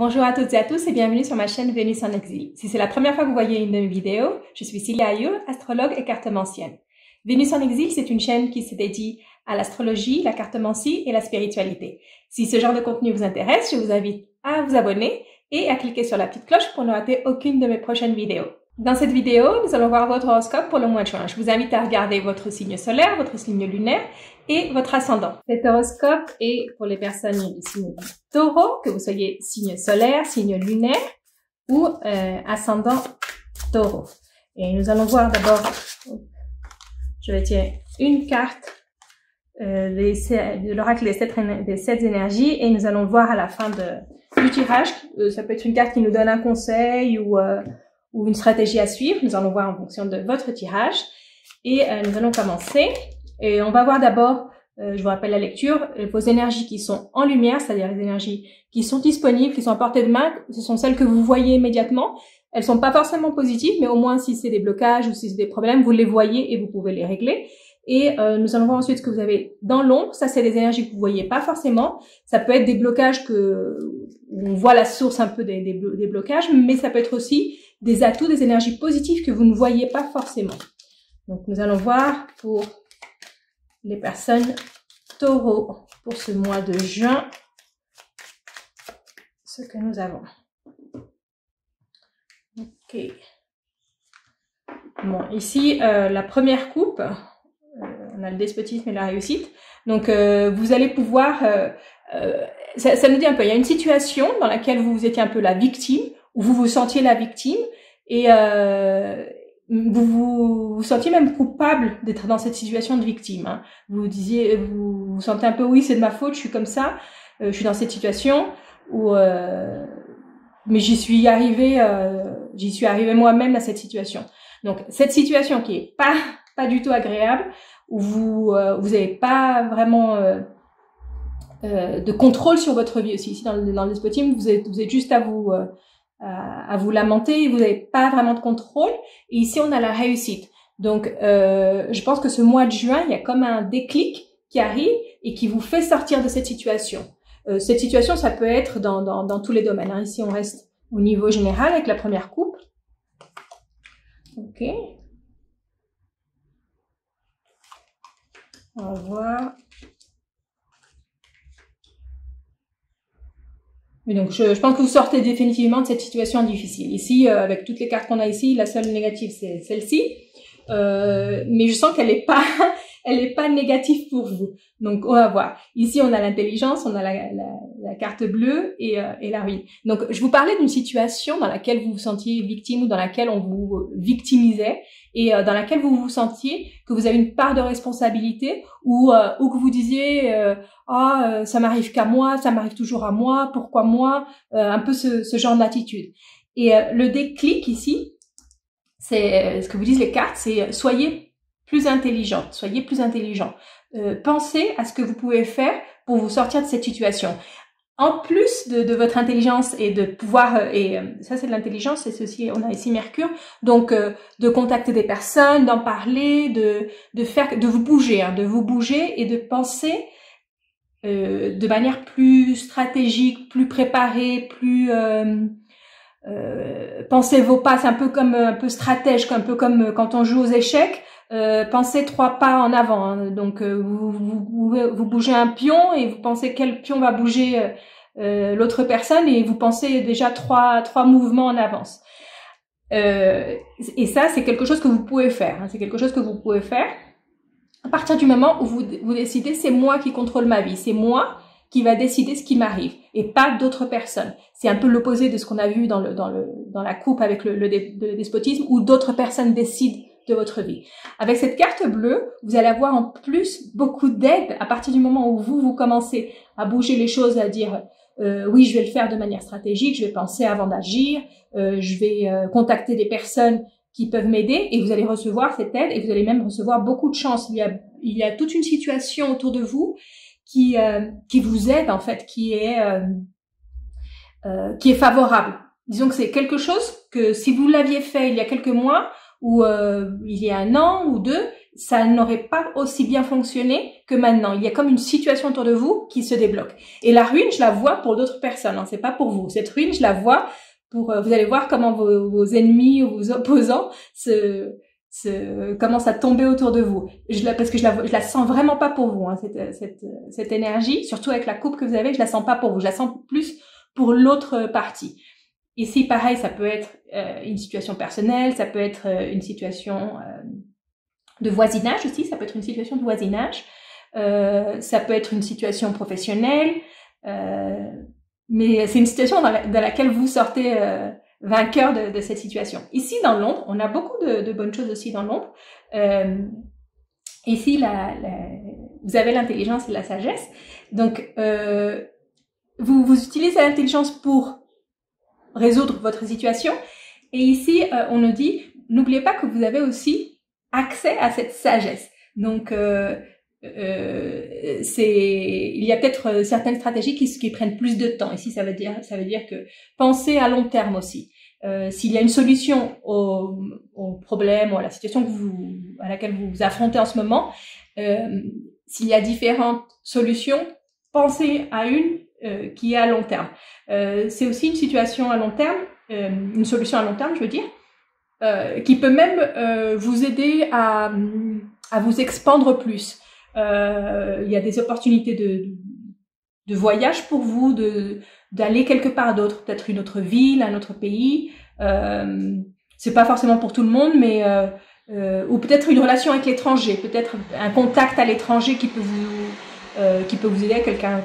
Bonjour à toutes et à tous et bienvenue sur ma chaîne Vénus en exil. Si c'est la première fois que vous voyez une de mes vidéos, je suis Cilia Ayou, astrologue et cartomancienne. Vénus en exil, c'est une chaîne qui se dédie à l'astrologie, la cartomancie et la spiritualité. Si ce genre de contenu vous intéresse, je vous invite à vous abonner et à cliquer sur la petite cloche pour ne rater aucune de mes prochaines vidéos. Dans cette vidéo, nous allons voir votre horoscope pour le mois de juin. Je vous invite à regarder votre signe solaire, votre signe lunaire et votre ascendant. Cet horoscope est pour les personnes du signe Taureau, que vous soyez signe solaire, signe lunaire ou ascendant Taureau. Et nous allons voir d'abord, je vais tirer une carte de l'oracle des 7 énergies et nous allons voir à la fin du tirage. Ça peut être une carte qui nous donne un conseil ou une stratégie à suivre. Nous allons voir en fonction de votre tirage. Et nous allons commencer. Et on va voir d'abord, je vous rappelle la lecture, vos énergies qui sont en lumière, c'est-à-dire les énergies qui sont disponibles, qui sont à portée de main. Ce sont celles que vous voyez immédiatement. Elles sont pas forcément positives, mais au moins si c'est des blocages ou si c'est des problèmes, vous les voyez et vous pouvez les régler. Et nous allons voir ensuite ce que vous avez dans l'ombre. Ça, c'est des énergies que vous voyez pas forcément. Ça peut être des blocages où on voit la source un peu des blocages, mais ça peut être aussi des atouts, des énergies positives que vous ne voyez pas forcément. Donc, nous allons voir pour les personnes taureaux pour ce mois de juin ce que nous avons. Ok. Bon, ici, la première coupe, on a le despotisme et la réussite. Donc, vous allez pouvoir... ça nous dit un peu, il y a une situation dans laquelle vous étiez un peu la victime, où vous vous sentiez la victime, et vous vous sentiez même coupable d'être dans cette situation de victime. Hein. Vous vous sentez un peu, oui, c'est de ma faute, je suis comme ça, je suis dans cette situation, mais j'y suis arrivée moi-même à cette situation. Donc, cette situation qui est pas du tout agréable, où vous n'avez pas vraiment de contrôle sur votre vie aussi. Ici, dans le despotisme, vous êtes juste à vous lamenter, vous n'avez pas vraiment de contrôle. Et ici, on a la réussite. Donc, je pense que ce mois de juin, il y a comme un déclic qui arrive et qui vous fait sortir de cette situation. Cette situation, ça peut être dans tous les domaines. Hein. Ici, on reste au niveau général avec la première coupe. Ok. On va voir. Et donc, je pense que vous sortez définitivement de cette situation difficile. Ici, avec toutes les cartes qu'on a ici, la seule négative, c'est celle-ci. Mais je sens qu'elle est pas négative pour vous. Donc, on va voir. Ici, on a l'intelligence, on a la carte bleue et la ruine. Donc, je vous parlais d'une situation dans laquelle vous vous sentiez victime ou dans laquelle on vous victimisait et dans laquelle vous vous sentiez que vous avez une part de responsabilité ou que vous disiez ça m'arrive qu'à moi, ça m'arrive toujours à moi, pourquoi moi, un peu ce genre d'attitude. Et le déclic ici, c'est ce que vous disent les cartes, c'est soyez plus intelligente, soyez plus intelligent. Pensez à ce que vous pouvez faire pour vous sortir de cette situation. En plus de votre intelligence et de pouvoir, ça c'est de l'intelligence, c'est ceci, on a ici Mercure, donc de contacter des personnes, d'en parler, de vous bouger, hein, de vous bouger et de penser de manière plus stratégique, plus préparée, plus pensez vos pas, c'est un peu stratège, un peu comme quand on joue aux échecs. Pensez 3 pas en avant. Hein. Donc vous bougez un pion et vous pensez quel pion va bouger l'autre personne et vous pensez déjà trois mouvements en avance. Et ça, c'est quelque chose que vous pouvez faire. Hein. C'est quelque chose que vous pouvez faire à partir du moment où vous décidez c'est moi qui contrôle ma vie, c'est moi qui va décider ce qui m'arrive et pas d'autres personnes. C'est un peu l'opposé de ce qu'on a vu dans la coupe avec le despotisme où d'autres personnes décident de votre vie. Avec cette carte bleue, vous allez avoir en plus beaucoup d'aide à partir du moment où vous commencez à bouger les choses, à dire oui, je vais le faire de manière stratégique, je vais penser avant d'agir, je vais contacter des personnes qui peuvent m'aider et vous allez recevoir cette aide et vous allez même recevoir beaucoup de chance. Il y a toute une situation autour de vous qui vous aide en fait, qui est favorable. Disons que c'est quelque chose que si vous l'aviez fait il y a quelques mois ou il y a 1 an ou 2, ça n'aurait pas aussi bien fonctionné que maintenant. Il y a comme une situation autour de vous qui se débloque. Et la ruine, je la vois pour d'autres personnes, hein, c'est pas pour vous. Cette ruine, je la vois pour, vous allez voir comment vos ennemis ou vos opposants commencent à tomber autour de vous. Parce que je la sens vraiment pas pour vous, hein, cette énergie, surtout avec la coupe que vous avez, je la sens pas pour vous, je la sens plus pour l'autre partie. Ici, pareil, ça peut être une situation personnelle, ça peut être une situation de voisinage aussi, ça peut être une situation de voisinage, ça peut être une situation professionnelle, mais c'est une situation dans laquelle vous sortez vainqueur de cette situation. Ici, dans l'ombre, on a beaucoup de bonnes choses aussi dans l'ombre. Ici, vous avez l'intelligence et la sagesse. Donc, vous utilisez l'intelligence pour résoudre votre situation. Et ici, on nous dit, n'oubliez pas que vous avez aussi accès à cette sagesse. Donc, il y a peut-être certaines stratégies qui prennent plus de temps. Ici, ça veut dire que pensez à long terme aussi. S'il y a une solution au problème ou à la situation à laquelle vous vous affrontez en ce moment, s'il y a différentes solutions, pensez à une qui est à long terme. C'est aussi une situation à long terme, une solution à long terme, je veux dire, qui peut même vous aider à vous expandre plus. Il y a des opportunités de voyage pour vous, d'aller quelque part d'autre, peut-être une autre ville, un autre pays. C'est pas forcément pour tout le monde, mais ou peut-être une relation avec l'étranger, peut-être un contact à l'étranger qui peut vous aider, quelqu'un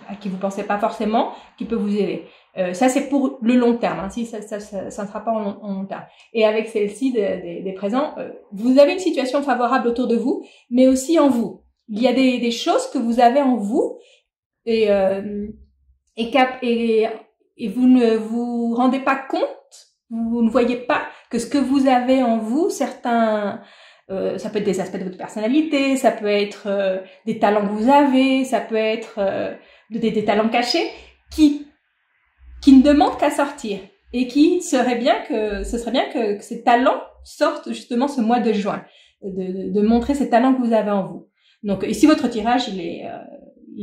à qui vous pensez pas forcément, qui peut vous aider. Ça, c'est pour le long terme, hein. Si ça ne sera pas en long terme. Et avec celle-ci des présents, vous avez une situation favorable autour de vous, mais aussi en vous. Il y a des choses que vous avez en vous et vous ne vous rendez pas compte, vous ne voyez pas que ce que vous avez en vous, certains, ça peut être des aspects de votre personnalité, ça peut être des talents que vous avez, ça peut être des talents cachés qui ne demandent qu'à sortir et ce serait bien que ces talents sortent justement ce mois de juin, de montrer ces talents que vous avez en vous. Donc ici votre tirage il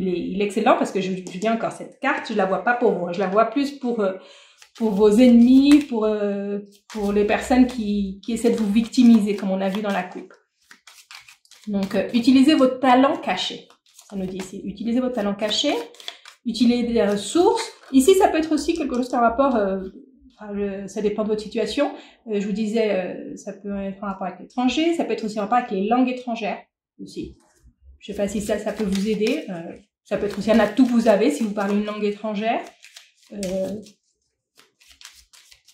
est excellent parce que je dis encore cette carte, je la vois pas pour vous, je la vois plus pour vos ennemis, pour les personnes qui essaient de vous victimiser comme on a vu dans la coupe. Donc utilisez vos talents cachés. Ça nous dit ici, utilisez vos talents cachés, utilisez des ressources. Ici, ça peut être aussi quelque chose en rapport, ça dépend de votre situation. Je vous disais, ça peut être en rapport avec l'étranger, ça peut être aussi en rapport avec les langues étrangères aussi. Je sais pas si ça peut vous aider. Ça peut être aussi un atout que vous avez si vous parlez une langue étrangère.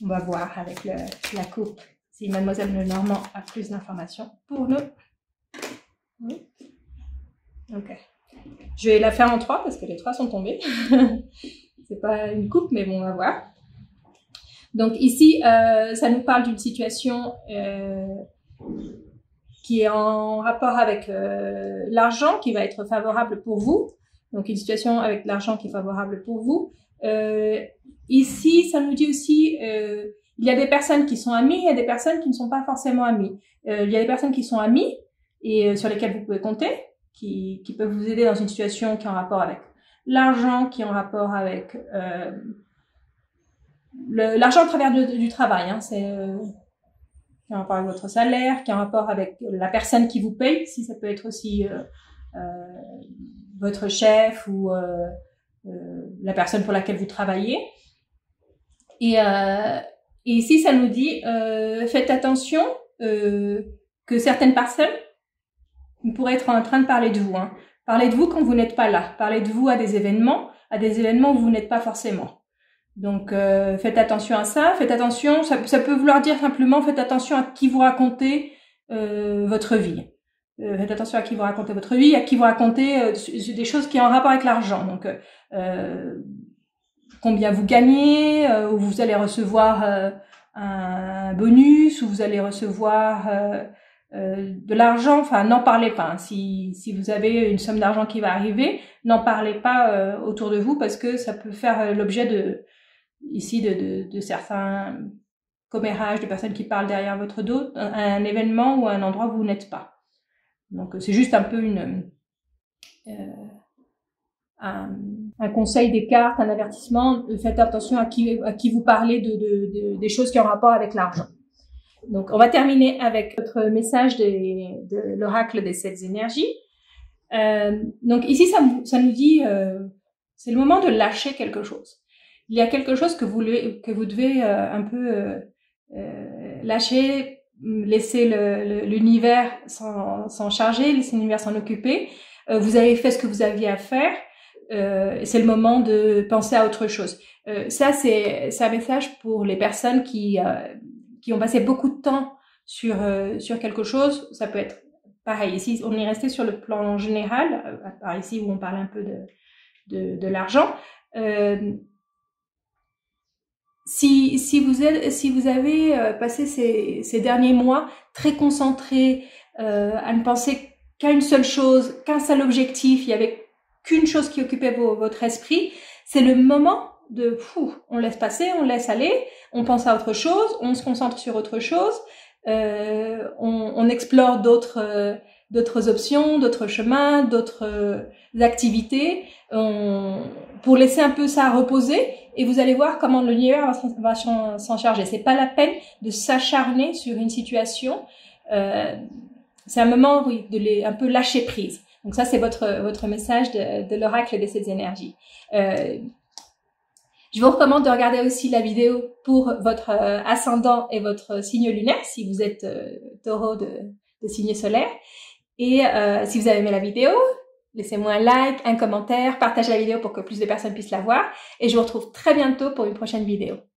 On va voir avec la coupe si Mademoiselle Lenormand a plus d'informations pour nous. Oui. Ok. Je vais la faire en 3 parce que les 3 sont tombés. C'est pas une coupe, mais bon, on va voir. Donc ici, ça nous parle d'une situation qui est en rapport avec l'argent, qui va être favorable pour vous. Donc une situation avec l'argent qui est favorable pour vous. Ici, ça nous dit aussi, il y a des personnes qui sont amies, il y a des personnes qui ne sont pas forcément amies. Il y a des personnes qui sont amies et sur lesquelles vous pouvez compter, qui peuvent vous aider dans une situation qui est en rapport avec l'argent, qui est en rapport avec l'argent au travers du travail, hein, c'est qui est en rapport avec votre salaire, qui est en rapport avec la personne qui vous paye, si ça peut être aussi votre chef ou la personne pour laquelle vous travaillez. Et ici, ça nous dit faites attention que certaines personnes pourraient être en train de parler de vous. Hein. Parlez de vous quand vous n'êtes pas là. Parlez de vous à des événements où vous n'êtes pas forcément. Donc, faites attention à ça. Faites attention, ça peut vouloir dire simplement faites attention à qui vous racontez votre vie. Faites attention à qui vous racontez votre vie, à qui vous racontez des choses qui ont en rapport avec l'argent. Donc, combien vous gagnez, où vous allez recevoir un bonus, où vous allez recevoir de l'argent. Enfin, n'en parlez pas. Hein. Si vous avez une somme d'argent qui va arriver, n'en parlez pas autour de vous parce que ça peut faire l'objet de certains commérages, de personnes qui parlent derrière votre dos, un événement ou un endroit où vous n'êtes pas. Donc c'est juste un peu un conseil des cartes, un avertissement. Faites attention à qui vous parlez des choses qui ont rapport avec l'argent. Donc on va terminer avec notre message de l'oracle des 7 énergies. Donc ici ça nous dit c'est le moment de lâcher quelque chose. Il y a quelque chose que vous devez un peu lâcher, laisser l'univers s'en charger, laisser l'univers s'en occuper. Vous avez fait ce que vous aviez à faire. C'est le moment de penser à autre chose. Ça, c'est un message pour les personnes qui ont passé beaucoup de temps sur quelque chose. Ça peut être pareil. Ici, on est resté sur le plan général, à part ici où on parle un peu de l'argent. Si vous avez passé ces derniers mois très concentrés à ne penser qu'à une seule chose, qu'un seul objectif, il y avait qu'une chose qui occupait votre esprit, c'est le moment de on laisse passer, on laisse aller, on pense à autre chose, on se concentre sur autre chose, on explore d'autres options, d'autres chemins, d'autres activités, pour laisser un peu ça reposer, et vous allez voir comment l'univers va s'en charger. C'est pas la peine de s'acharner sur une situation. C'est un moment, oui, un peu lâcher prise. Donc ça, c'est votre message de l'oracle des 7 énergies. Je vous recommande de regarder aussi la vidéo pour votre ascendant et votre signe lunaire, si vous êtes taureau de signe solaire. Et si vous avez aimé la vidéo, laissez-moi un like, un commentaire, partagez la vidéo pour que plus de personnes puissent la voir. Et je vous retrouve très bientôt pour une prochaine vidéo.